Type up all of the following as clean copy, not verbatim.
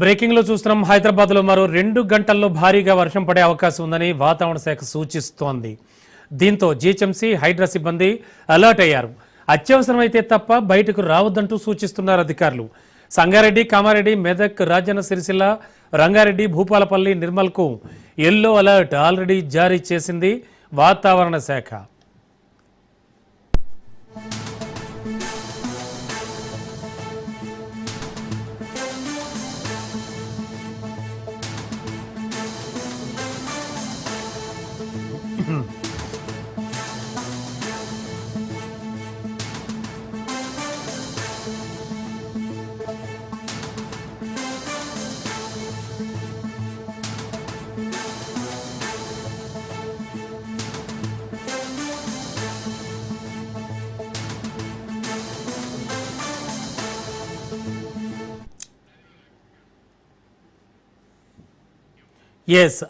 Breaking లో చూస్తున్నాం. హైదరాబాద్ లో మరో 2 గంటల్లో భారీగా వర్షం పడే అవకాశం ఉందని వాతావరణ శాఖ సూచిస్తోంది. దీంతో జీహెచ్ఎంసీ హైడ్రా సిబ్బంది అలర్ట్ అయ్యారు. అత్యవసరమైతే తప్ప బయటకు రావద్దంటూ సూచిస్తున్నారు అధికారులు. సంగారెడ్డి, కామారెడ్డి, మెదక్, రాజన్న సిరిసిల్ల, రంగారెడ్డి, భూపాలపల్లి, నిర్మల్కు ఎల్లో అలర్ట్ ఆల్రెడీ జారీ చేసింది వాతావరణ శాఖ.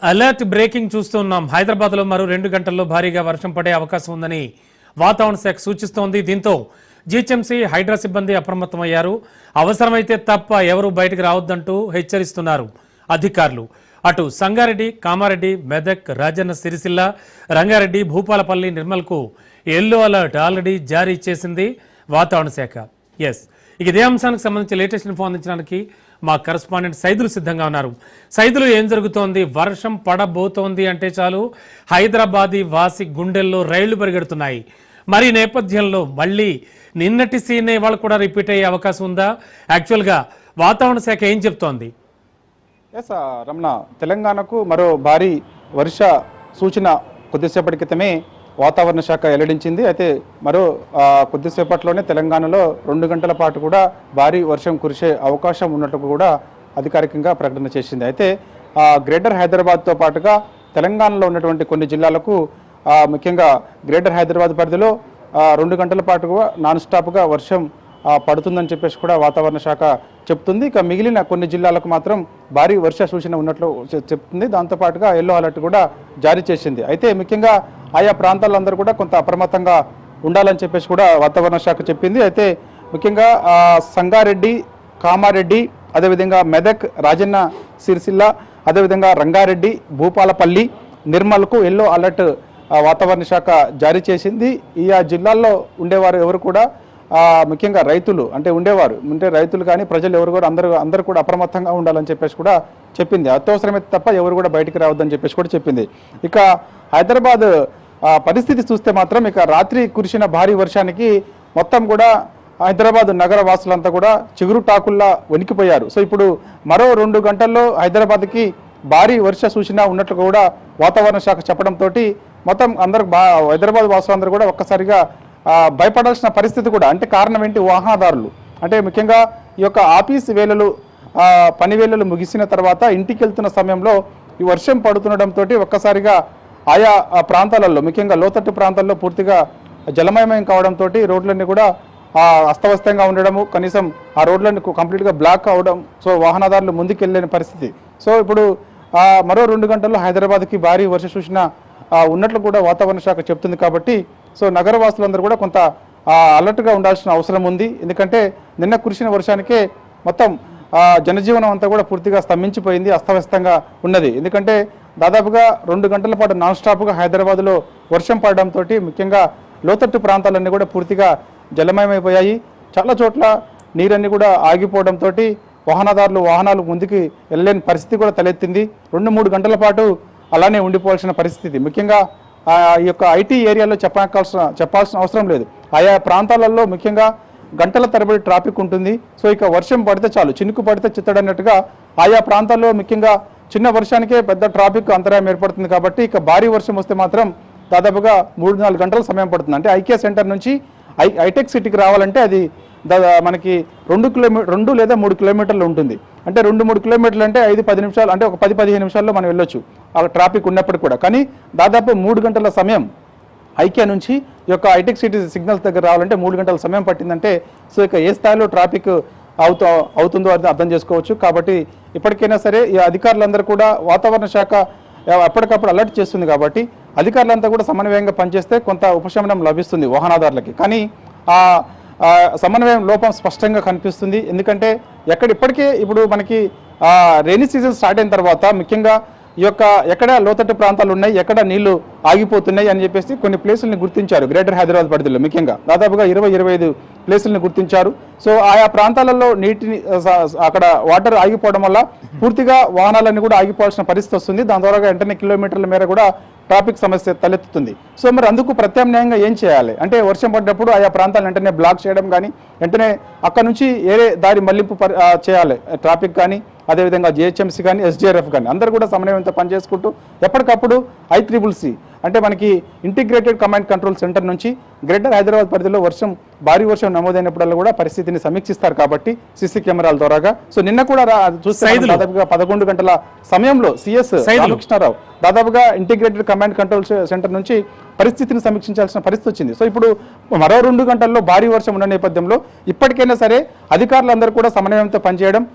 అలర్ట్ బ్రేకింగ్ చూస్తున్నాం. హైదరాబాద్లో మరో 2 గంటల్లో భారీగా వర్షం పడే అవకాశం ఉందని వాతావరణ శాఖ సూచిస్తోంది. దీంతో జీహెచ్ఎంసీ హైడ్రా సిబ్బంది అప్రమత్తమయ్యారు. అవసరమైతే తప్ప ఎవరూ బయటకు రావద్దంటూ హెచ్చరిస్తున్నారు అధికారులు. అటు సంగారెడ్డి, కామారెడ్డి, మెదక్, రాజన్న సిరిసిల్ల, రంగారెడ్డి, భూపాలపల్లి, నిర్మల్కు ఎల్లో అలర్ట్ ఆల్రెడీ జారీ చేసింది వాతావరణ శాఖ. ఇదే అంశానికి సంబంధించి లేటెస్ట్ ఇన్ఫో అందించడానికి మా కరెస్పాండెంట్ సైదులు సిద్ధంగా ఉన్నారు. సైదులు, ఏం జరుగుతోంది? వర్షం పడబోతోంది అంటే చాలు హైదరాబాదీ వాసి గుండెల్లో రైళ్లు పరిగెడుతున్నాయి. మరి నేపథ్యంలో మళ్ళీ నిన్నటి సీనే వాళ్ళు కూడా రిపీట్ అయ్యే అవకాశం ఉందా? యాక్చువల్గా వాతావరణ శాఖ ఏం చెప్తోంది? రమణ, తెలంగాణకు మరో భారీ వర్ష సూచన కొద్దిసేపటి క్రితమే వాతావరణ శాఖ వెల్లడించింది. అయితే మరో కొద్దిసేపట్లోనే తెలంగాణలో 2 గంటల పాటు కూడా భారీ వర్షం కురిసే అవకాశం ఉన్నట్టు కూడా అధికారికంగా ప్రకటన చేసింది. అయితే గ్రేటర్ హైదరాబాద్తో పాటుగా తెలంగాణలో ఉన్నటువంటి కొన్ని జిల్లాలకు, ముఖ్యంగా గ్రేటర్ హైదరాబాద్ పరిధిలో 2 గంటల పాటు కూడా నాన్ స్టాప్గా వర్షం పడుతుందని చెప్పేసి కూడా వాతావరణ శాఖ చెప్తుంది. ఇక మిగిలిన కొన్ని జిల్లాలకు మాత్రం భారీ వర్ష సూచన ఉన్నట్లు చెప్తుంది. దాంతోపాటుగా ఎల్లో అలర్ట్ కూడా జారీ చేసింది. అయితే ముఖ్యంగా ఆయా ప్రాంతాలందరూ కూడా కొంత అప్రమత్తంగా ఉండాలని చెప్పేసి కూడా వాతావరణ శాఖ చెప్పింది. అయితే ముఖ్యంగా సంగారెడ్డి, కామారెడ్డి, అదేవిధంగా మెదక్, రాజన్న సిరిసిల్ల, అదేవిధంగా రంగారెడ్డి, భూపాలపల్లి, నిర్మల్కు ఎల్లో అలర్ట్ వాతావరణ శాఖ జారీ చేసింది. ఈ జిల్లాల్లో ఉండేవారు ఎవరు కూడా, ముఖ్యంగా రైతులు ఉంటే రైతులు కానీ ప్రజలు ఎవరు కూడా అందరూ కూడా అప్రమత్తంగా ఉండాలని చెప్పేసి కూడా చెప్పింది. అత్యవసరమైతే తప్ప ఎవరు కూడా బయటికి రావద్దని చెప్పేసి కూడా చెప్పింది. ఇక హైదరాబాద్ పరిస్థితి చూస్తే మాత్రం ఇక రాత్రి కురిసిన భారీ వర్షానికి మొత్తం కూడా హైదరాబాద్ నగర వాసులంతా కూడా చిగురు టాకుల్లా వణికిపోయారు. సో ఇప్పుడు మరో 2 గంటల్లో హైదరాబాద్కి భారీ వర్ష సూచన ఉన్నట్లు కూడా వాతావరణ శాఖ చెప్పడంతో మొత్తం హైదరాబాద్ వాసులందరూ కూడా ఒక్కసారిగా భయపడాల్సిన పరిస్థితి కూడా. అంటే కారణం ఏంటి? వాహనదారులు, అంటే ముఖ్యంగా ఈ యొక్క ఆఫీస్ వేళలు, పని వేళలు ముగిసిన తర్వాత ఇంటికి వెళ్తున్న సమయంలో ఈ వర్షం పడుతుండడంతో ఒక్కసారిగా ఆయా ప్రాంతాలలో, ముఖ్యంగా లోతట్టు ప్రాంతాల్లో పూర్తిగా జలమయమయం కావడంతో రోడ్లన్నీ కూడా అస్తవ్యస్తంగా ఉండడము, కనీసం ఆ రోడ్లన్నీ కంప్లీట్గా బ్లాక్ అవడం, సో వాహనదారులు ముందుకెళ్ళలేని పరిస్థితి. సో ఇప్పుడు మరో 2 గంటల్లో హైదరాబాద్కి భారీ వర్ష సూచన ఉన్నట్లు కూడా వాతావరణ శాఖ చెప్తుంది. కాబట్టి సో నగరవాసులందరూ కూడా కొంత అలర్ట్గా ఉండాల్సిన అవసరం ఉంది. ఎందుకంటే నిన్న కురిసిన వర్షానికే మొత్తం జనజీవనం అంతా కూడా పూర్తిగా స్తంభించిపోయింది, అస్తవ్యస్తంగా ఉన్నది. ఎందుకంటే దాదాపుగా 2 గంటల పాటు నాన్ స్టాప్గా హైదరాబాద్లో వర్షం పడడంతో ముఖ్యంగా లోతట్టు ప్రాంతాలన్నీ కూడా పూర్తిగా జలమయమైపోయాయి. చాలా చోట్ల నీరన్నీ కూడా ఆగిపోవడంతో వాహనాలు ముందుకు వెళ్ళలేని పరిస్థితి కూడా తలెత్తింది. 2-3 గంటల పాటు అలానే ఉండిపోవాల్సిన పరిస్థితి. ముఖ్యంగా ఈ యొక్క ఐటీ ఏరియాలో చెప్పాల్సిన అవసరం లేదు. ఆయా ప్రాంతాలలో ముఖ్యంగా గంటల తరబడి ట్రాఫిక్ ఉంటుంది. సో ఇక వర్షం పడితే చాలు, చినుకు పడితే చిత్తడన్నట్టుగా ఆయా ప్రాంతాల్లో ముఖ్యంగా చిన్న వర్షానికే పెద్ద ట్రాఫిక్ అంతరాయం ఏర్పడుతుంది. కాబట్టి ఇక భారీ వర్షం వస్తే మాత్రం దాదాపుగా 3-4 గంటల సమయం పడుతుంది. అంటే ఐకే సెంటర్ నుంచి హైటెక్ సిటీకి రావాలంటే అది మనకి 2 లేదా 3 కిలోమీటర్లు ఉంటుంది. అంటే 2-3 కిలోమీటర్లు అంటే 5-10 నిమిషాలు, అంటే ఒక 10-15 నిమిషాల్లో మనం వెళ్ళొచ్చు ఆ ట్రాఫిక్ ఉన్నప్పటికీ కూడా. కానీ దాదాపు 3 గంటల సమయం ఐకే నుంచి ఈ యొక్క హైటెక్ సిటీ సిగ్నల్స్ దగ్గర రావాలంటే 3 గంటల సమయం పట్టిందంటే సో ఇక ఏ స్థాయిలో ట్రాఫిక్ అవుతుందో అది అర్థం చేసుకోవచ్చు. కాబట్టి ఇప్పటికైనా సరే ఈ అధికారులందరూ కూడా వాతావరణ శాఖ ఎప్పటికప్పుడు అలర్ట్ చేస్తుంది. కాబట్టి అధికారులంతా కూడా సమన్వయంగా పనిచేస్తే కొంత ఉపశమనం లభిస్తుంది వాహనదారులకి. కానీ సమన్వయం లోపం స్పష్టంగా కనిపిస్తుంది. ఎందుకంటే ఇప్పటికే ఇప్పుడు మనకి రెయినీ సీజన్ స్టార్ట్ అయిన తర్వాత ముఖ్యంగా ఈ యొక్క ఎక్కడ లోతట్టు ప్రాంతాలు ఉన్నాయి, ఎక్కడ నీళ్లు ఆగిపోతున్నాయి అని చెప్పేసి కొన్ని ప్లేసుల్ని గుర్తించారు గ్రేటర్ హైదరాబాద్ పరిధిలో. ముఖ్యంగా దాదాపుగా 20-25 ప్లేసుల్ని గుర్తించారు. సో ఆయా ప్రాంతాలలో నీటిని అక్కడ వాటర్ ఆగిపోవడం వల్ల పూర్తిగా వాహనాలన్నీ కూడా ఆగిపోవాల్సిన పరిస్థితి వస్తుంది. దాని ద్వారా వెంటనే కిలోమీటర్ల మేర కూడా ట్రాఫిక్ సమస్య తలెత్తుతుంది. సో మరి అందుకు ప్రత్యామ్నాయంగా ఏం చేయాలి అంటే వర్షం పడ్డప్పుడు ఆయా ప్రాంతాలను వెంటనే బ్లాక్ చేయడం కానీ, వెంటనే అక్కడ నుంచి ఏరే దారి మళ్లింపు చేయాలి ట్రాఫిక్ కానీ, అదేవిధంగా జిహెచ్ఎంసీ కానీ, ఎస్డిఆర్ఎఫ్ కానీ అందరూ కూడా సమన్వయంతో పనిచేసుకుంటూ ఎప్పటికప్పుడు ICCC అంటే మనకి ఇంటిగ్రేటెడ్ కమాండ్ కంట్రోల్ సెంటర్ నుంచి గ్రేటర్ హైదరాబాద్ పరిధిలో భారీ వర్షం నమోదైనప్పుడల్లా కూడా పరిస్థితిని సమీక్షిస్తారు కాబట్టి సీసీ కెమెరాల ద్వారాగా. సో నిన్న కూడా చూస్తే దాదాపుగా 11 గంటల సమయంలో సిఎస్ రామకృష్ణారావు దాదాపుగా ఇంటిగ్రేటెడ్ కమాండ్ కంట్రోల్ సెంటర్ నుంచి పరిస్థితిని సమీక్షించాల్సిన పరిస్థితి వచ్చింది. సో ఇప్పుడు మరో 2 గంటల్లో భారీ వర్షం ఉన్న నేపథ్యంలో ఇప్పటికైనా సరే అధికారులందరూ కూడా సమన్వయంతో పనిచేయడం,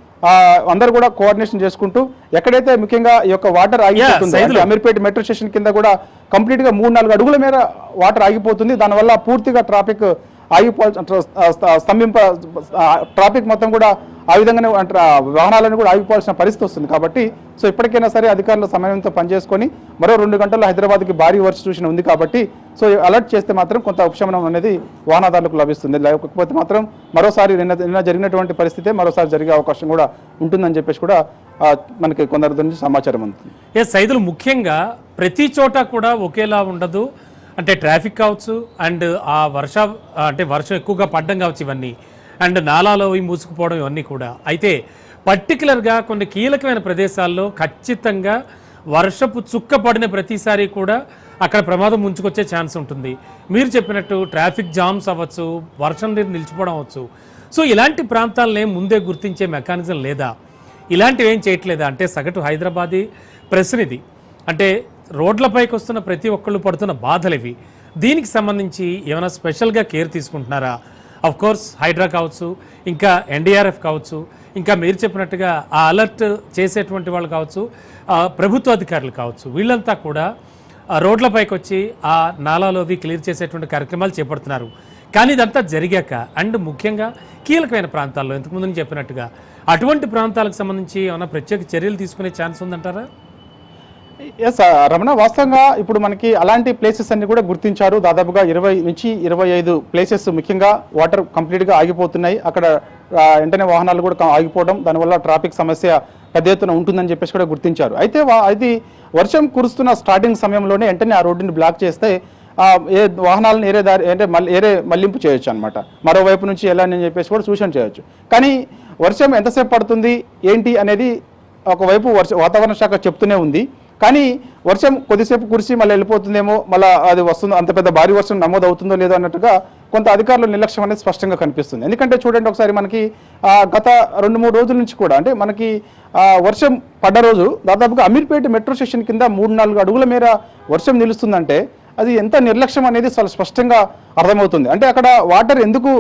అందరూ కూడా కోఆర్డినేషన్ చేసుకుంటూ ఎక్కడైతే ముఖ్యంగా ఈ యొక్క వాటర్ ఆగిపోతుంది, అమీర్పేట మెట్రో స్టేషన్ కింద కూడా కంప్లీట్ గా 3-4 అడుగుల మేర వాటర్ ఆగిపోతుంది. దానివల్ల పూర్తిగా ట్రాఫిక్ ట్రాఫిక్ మొత్తం కూడా ఆ విధంగానే వాహనాలను కూడా ఆగిపోవాల్సిన పరిస్థితి వస్తుంది. కాబట్టి సో ఇప్పటికైనా సరే అధికారులు సమన్వయంతో పనిచేసుకొని మరో 2 గంటల్లో హైదరాబాద్కి భారీ వర్ష సూచన ఉంది కాబట్టి సో అలర్ట్ చేస్తే మాత్రం కొంత ఉపశమనం అనేది వాహనదారులకు లభిస్తుంది. లేకపోతే మాత్రం మరోసారి నిన్న జరిగినటువంటి పరిస్థితే మరోసారి జరిగే అవకాశం కూడా ఉంటుందని చెప్పేసి కూడా మనకి కొందరి నుంచి సమాచారం ఉంది. సైదులు ముఖ్యంగా ప్రతి చోట కూడా ఒకేలా ఉండదు, అంటే ట్రాఫిక్ కావచ్చు అండ్ ఆ వర్షం ఎక్కువగా పడ్డం కావచ్చు ఇవన్నీ, అండ్ నాలాలో మూసుకుపోవడం ఇవన్నీ కూడా. అయితే పర్టికులర్గా కొన్ని కీలకమైన ప్రదేశాల్లో ఖచ్చితంగా వర్షపు చుక్క పడిన ప్రతిసారి కూడా అక్కడ ప్రమాదం ముంచుకొచ్చే ఛాన్స్ ఉంటుంది. మీరు చెప్పినట్టు ట్రాఫిక్ జామ్స్ అవ్వచ్చు, వర్షం నీరు నిలిచిపోవడం అవ్వచ్చు. సో ఇలాంటి ప్రాంతాలనే ముందే గుర్తించే మెకానిజం లేదా, ఇలాంటివి ఏం చేయట్లేదా? అంటే సగటు హైదరాబాదీ ప్రశ్నిది, అంటే రోడ్లపైకి వస్తున్న ప్రతి ఒక్కళ్ళు పడుతున్న బాధలు ఇవి. దీనికి సంబంధించి ఏమైనా స్పెషల్గా కేర్ తీసుకుంటున్నారా? అఫ్ కోర్స్ హైడ్రా కావచ్చు, ఇంకా ఎన్డీఆర్ఎఫ్ కావచ్చు, ఇంకా మీరు చెప్పినట్టుగా ఆ అలర్ట్ చేసేటువంటి వాళ్ళు కావచ్చు, ప్రభుత్వ అధికారులు కావచ్చు, వీళ్ళంతా కూడా రోడ్లపైకి వచ్చి ఆ నాలాలోవి క్లియర్ చేసేటువంటి కార్యక్రమాలు చేపడుతున్నారు. కానీ ఇదంతా జరిగాక అండ్ ముఖ్యంగా కీలకమైన ప్రాంతాల్లో ఇంతకుముందు నేను చెప్పినట్టుగా అటువంటి ప్రాంతాలకు సంబంధించి ఏమైనా ప్రత్యేక చర్యలు తీసుకునే ఛాన్స్ ఉందంటారా? ఎస్ రమణ, వాస్తవంగా ఇప్పుడు మనకి అలాంటి ప్లేసెస్ అన్ని కూడా గుర్తించారు. దాదాపుగా 20 నుంచి 25 ప్లేసెస్ ముఖ్యంగా వాటర్ కంప్లీట్గా ఆగిపోతున్నాయి. అక్కడ వెంటనే వాహనాలు కూడా ఆగిపోవడం, దానివల్ల ట్రాఫిక్ సమస్య పెద్ద ఎత్తున ఉంటుందని చెప్పేసి కూడా గుర్తించారు. అయితే అది వర్షం కురుస్తున్న స్టార్టింగ్ సమయంలోనే వెంటనే ఆ రోడ్డుని బ్లాక్ చేస్తే ఏ వాహనాలను ఏరే దారి అంటే మళ్లింపు చేయొచ్చు అనమాట. మరోవైపు నుంచి వెళ్ళాలని చెప్పేసి కూడా సూచన చేయొచ్చు. కానీ వర్షం ఎంతసేపు పడుతుంది ఏంటి అనేది ఒకవైపు వాతావరణ శాఖ చెప్తూనే ఉంది. కానీ వర్షం కొద్దిసేపు కురిసి మళ్ళీ వెళ్ళిపోతుందేమో, మళ్ళీ అది వస్తుందో, అంత పెద్ద భారీ వర్షం నమోదవుతుందో లేదో అన్నట్టుగా కొంత అధికారుల నిర్లక్ష్యం అనేది స్పష్టంగా కనిపిస్తుంది. ఎందుకంటే చూడండి ఒకసారి మనకి గత 2-3 రోజుల నుంచి కూడా అంటే మనకి వర్షం పడ్డ రోజు దాదాపుగా అమీర్పేట మెట్రో స్టేషన్ కింద 3-4 అడుగుల మేర వర్షం నిలుస్తుందంటే అది ఎంత నిర్లక్ష్యం అనేది చాలా స్పష్టంగా అర్థమవుతుంది. అంటే అక్కడ వాటర్ ఎందుకు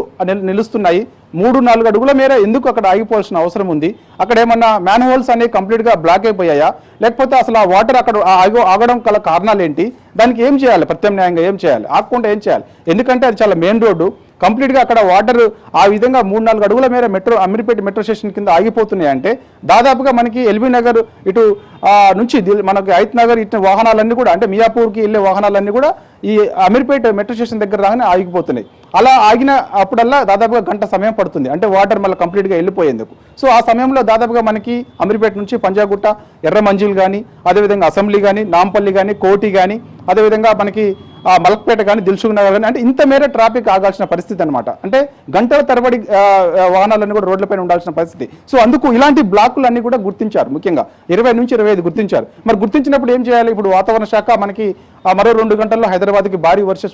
నిలుస్తున్నాయి, 3-4 అడుగుల మేర ఎందుకు అక్కడ ఆగిపోవాల్సిన అవసరం ఉంది? అక్కడ ఏమన్నా మ్యాన్ హోల్స్ అనేవి కంప్లీట్గా బ్లాక్ అయిపోయాయా, లేకపోతే అసలు ఆ వాటర్ అక్కడ ఆగడం గల కారణాలు ఏంటి? దానికి ఏం చేయాలి? ప్రత్యామ్నాయంగా ఏం చేయాలి? ఆగకుండా ఏం చేయాలి? ఎందుకంటే అది చాలా మెయిన్ రోడ్డు, కంప్లీట్గా అక్కడ వాటర్ ఆ విధంగా 3-4 అడుగుల మేర అమీర్పేట మెట్రో స్టేషన్ కింద ఆగిపోతున్నాయి అంటే దాదాపుగా మనకి ఎల్బీ నగర్ ఇటు నుంచి మనకి హైత్ నగర్ ఇటు వాహనాలన్నీ కూడా అంటే మియాపూర్కి వెళ్ళే వాహనాలన్నీ కూడా ఈ అమీర్పేట మెట్రో స్టేషన్ దగ్గర రాగానే ఆగిపోతున్నాయి. అలా ఆగిన అప్పుడల్లా దాదాపుగా గంట సమయం పడుతుంది, అంటే వాటర్ మళ్ళీ కంప్లీట్గా వెళ్ళిపోయేందుకు. సో ఆ సమయంలో దాదాపుగా మనకి అమీర్పేట నుంచి పంజాగుట్ట, ఎర్రమంజిల్ కానీ, అదేవిధంగా అసెంబ్లీ కానీ, నాంపల్లి కానీ, కోటి కానీ, అదేవిధంగా మనకి మలక్పేట కానీ, దిల్సుఖ్ నగర్ కానీ, అంటే ఇంత మేర ట్రాఫిక్ ఆగాల్సిన పరిస్థితి అనమాట. అంటే గంటల తరబడి వాహనాలన్నీ కూడా రోడ్లపైన ఉండాల్సిన పరిస్థితి. సో అందుకు ఇలాంటి బ్లాకులన్నీ కూడా గుర్తించారు, ముఖ్యంగా 20 నుంచి 25 గుర్తించారు. మరి గుర్తించినప్పుడు ఏం చేయాలి? ఇప్పుడు వాతావరణ శాఖ మనకి మరో 2 గంటల్లో హైదరాబాద్కి భారీ వర్ష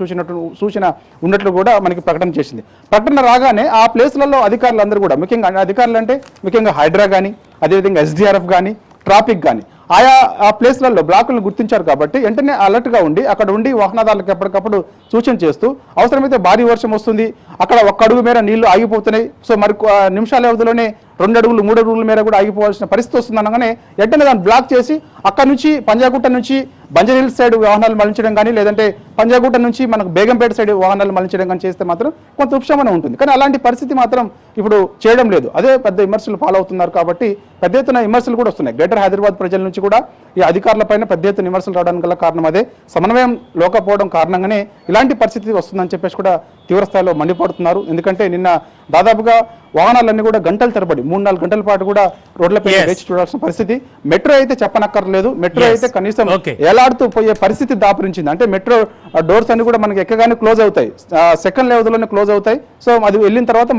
సూచన ఉన్నట్లు కూడా మనకి ప్రకటన చేసింది. ప్రకటన రాగానే ఆ ప్లేస్లలో అధికారులందరూ కూడా ముఖ్యంగా అధికారులు అంటే ముఖ్యంగా హైడ్రా కానీ, అదేవిధంగా ఎస్డిఆర్ఎఫ్ కానీ, ట్రాఫిక్ కానీ ఆయా ఆ ప్లేస్లలో బ్లాకులను గుర్తించారు కాబట్టి వెంటనే అలర్ట్గా ఉండి అక్కడ ఉండి వాహనదారులకు ఎప్పటికప్పుడు సూచన చేస్తూ అవసరమైతే భారీ వర్షం వస్తుంది, అక్కడ ఒక్క అడుగు మేర నీళ్లు ఆగిపోతున్నాయి, సో మరి నిమిషాల వ్యవధిలోనే 2 అడుగులు 3 అడుగుల మేర కూడా ఆగిపోవాల్సిన పరిస్థితి వస్తుంది అనగానే వెంటనే దాన్ని బ్లాక్ చేసి అక్కడ నుంచి పంజాగుట్ట నుంచి బంజారాహిల్స్ సైడ్ వాహనాలు మళ్లించడం కానీ, లేదంటే పంజాగుట్ట నుంచి మనకు బేగంపేట సైడ్ వాహనాలు మళ్లించడం కానీ చేస్తే మాత్రం కొంత ఉపశమనం ఉంటుంది. కానీ అలాంటి పరిస్థితి మాత్రం ఇప్పుడు చేయడం లేదు. అదే పెద్ద విమర్శలు ఫాలో అవుతున్నారు కాబట్టి పెద్ద ఎత్తున విమర్శలు కూడా వస్తున్నాయి. గ్రేటర్ హైదరాబాద్ ప్రజల నుంచి కూడా ఈ అధికారులపైన పెద్ద ఎత్తున విమర్శలు రావడానికి గల కారణం అదే. సమన్వయం లోకపోవడం కారణంగానే ఇలాంటి పరిస్థితి వస్తుందని చెప్పేసి కూడా తీవ్రస్థాయిలో మండిపడుతున్నారు. ఎందుకంటే నిన్న దాదాపుగా వాహనాలన్నీ కూడా గంటల తరబడి 3-4 గంటల పాటు కూడా రోడ్లపై వేచి చూడాల్సిన పరిస్థితి. మెట్రో అయితే చెప్పనక్కర్లేదు, మెట్రో అయితే కనీసం ఏలాడుతూ పోయే పరిస్థితి దాపురించింది. అంటే మెట్రో డోర్స్ అన్ని కూడా మనకి ఎక్కగానే క్లోజ్ అవుతాయి, సెకండ్ లెవెల్లోనే క్లోజ్ అవుతాయి. సో అది వెళ్ళిన తర్వాత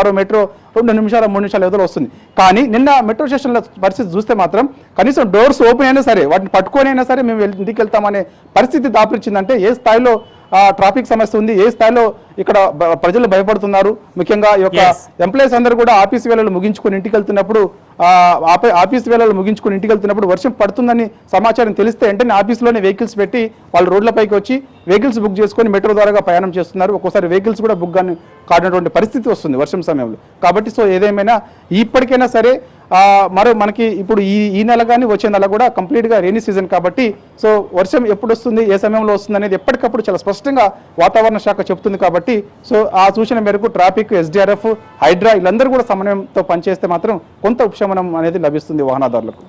మరో మెట్రో 2 నిమిషాలు 3 నిమిషాల వ్యవధిలో వస్తుంది. కానీ నిన్న మెట్రో స్టేషన్ల పరిస్థితి చూస్తే మాత్రం కనీసం డోర్స్ ఓపెన్ అయినా సరే వాటిని పట్టుకొని అయినా సరే మేము ఇంటికి వెళ్తామనే పరిస్థితి దాపురించిందంటే ఏ స్థాయిలో ట్రాఫిక్ సమస్య ఉంది, ఏ స్థాయిలో ఇక్కడ ప్రజలు భయపడుతున్నారు. ముఖ్యంగా ఈ యొక్క ఎంప్లాయీస్ అందరూ కూడా ఆఫీస్ వేళలు ముగించుకొని ఇంటికి వెళ్తున్నప్పుడు ఆఫీస్ వేళలు ముగించుకొని ఇంటికి వెళ్తున్నప్పుడు వర్షం పడుతుందని సమాచారం తెలిస్తే వెంటనే ఆఫీస్లోనే వెహికల్స్ పెట్టి వాళ్ళు రోడ్లపైకి వచ్చి వెహికల్స్ బుక్ చేసుకొని మెట్రో ద్వారా ప్రయాణం చేస్తున్నారు. ఒక్కోసారి వెహికల్స్ కూడా బుక్ కానటువంటి పరిస్థితి వస్తుంది వర్షం సమయంలో. కాబట్టి సో ఏదేమైనా ఇప్పటికైనా సరే మనకి ఇప్పుడు ఈ నెల కానీ వచ్చే నెల కూడా కంప్లీట్గా రెయినీ సీజన్ కాబట్టి సో వర్షం ఎప్పుడు వస్తుంది, ఏ సమయంలో వస్తుంది అనేది ఎప్పటికప్పుడు చాలా స్పష్టంగా వాతావరణ శాఖ చెప్తుంది. కాబట్టి సో ఆ సూచన మేరకు ట్రాఫిక్, SDRF, హైడ్రా వీళ్ళందరూ కూడా సమన్వయంతో పనిచేస్తే మాత్రం కొంత ఉపశమనం అనేది లభిస్తుంది వాహనదారులకు.